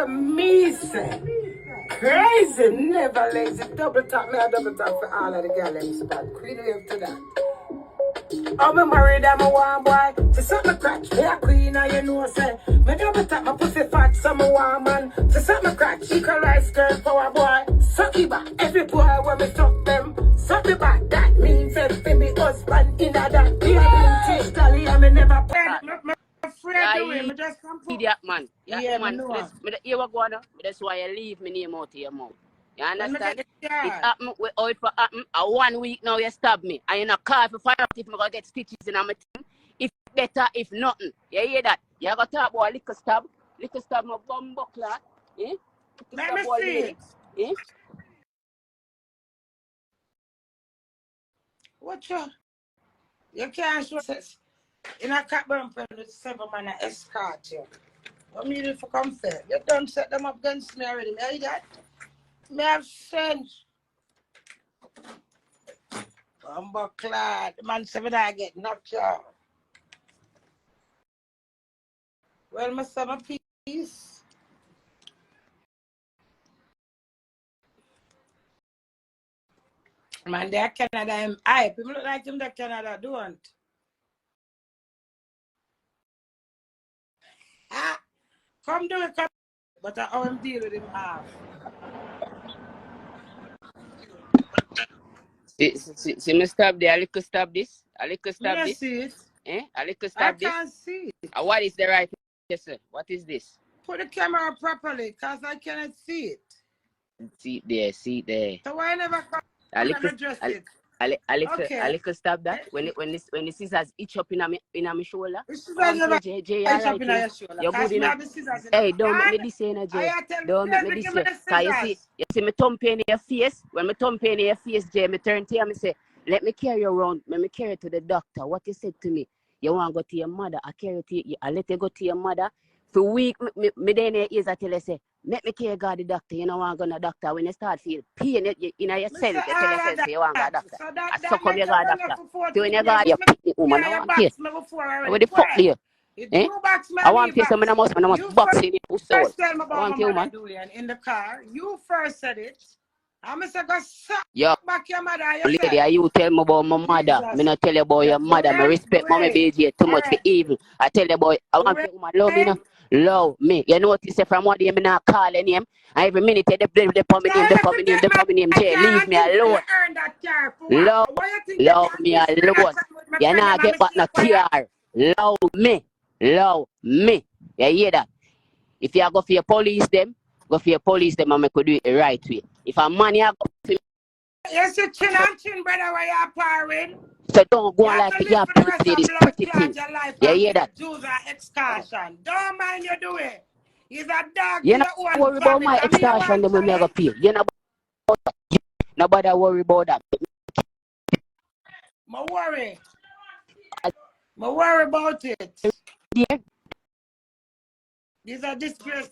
me say, crazy, never lazy. Double tap me, a double tap for all of the girls in the spot. Queenie wave to that. I'm a married, I'm a one boy. To suck my crack, me a queen, and you know, say. Me double tap my pussy fat, so me one man. To suck my crack, equal rice girl, power boy. Suck it back, every boy when me suck them. Suck me back, that means every me husband in a that. Yeah, teach Dolly, and me never play. Yeah, idiot man. Yeah, man. You were going to. That's why I leave my name out of your mouth. You understand? It happened. How it for happen? 1 week now you stab me. And you not call for fire if I'm going to get stitches in my thing. If better, if nothing. You hear that? You got to talk about a liquor stab. Liquor stab my bum buckler. Eh? Let me see it. Eh? What you can't show this. In a Catburn pen with 7 man escort you. What me do for come fair? You don't set them up against me already. Me hear that? Me have sense. Bumbleclad. The man 7 I get knocked out. Well, my summer piece. Man, they're Canada. I'm hype. People look like him that Canada don't. Ah, come do it, come. But I am deal with him half. See me stop there. I little stop this. I little stop this. See it. Eh? I little stop this. I can't see it. What is the right? Yes, sir. What is this? Put the camera properly, because I cannot see it. See it there. So why never come and address it? I little stop that. When the scissors itch up in my shoulder. The scissors never itch up in your shoulder. You're good enough. Hey, don't make me this in Jay. Don't make me this here. Because you see me thump in your face. When me thump in your face, Jay, me turn to you and me say, let me carry you around. Let me carry you to the doctor. What you said to me? You want to go to your mother. I carry you to you. I let you go to your mother. For a week, me then is I tell you say, let me carry God the doctor. You know want to go to the doctor. When you start feel pain in yourself, you tell yourself you want to go to the doctor. I suck up your God doctor. So when you go to your pick woman, I want to what the fuck do you? Eh? I want to say something. I must boxing in your soul. I want you, man. In the car, you first said it. I'm going to go suck back your mother. Lady, you tell me about my mother. Me not tell you about your mother. Me respect mommy BJ too much for evil. I tell you about I want you, woman. Love me now. Love me. You know what you say from what day me not call any name. And every minute they for me name, Jay. Leave me alone. Love me alone. You not get back no care. Love me. You hear that? If you go for your police them, and I could do it the right way. If I'm money, I go for yes, you chin and chin, brother, where you're powering. So don't go on like you have to say this pretty thing. You hear that? Jews are excursion. Don't mind you do it. He's a dog. You're not worry about my excursion, then we never pay. You're not nobody worry about that. My worry about it. Yeah. These are disgrace.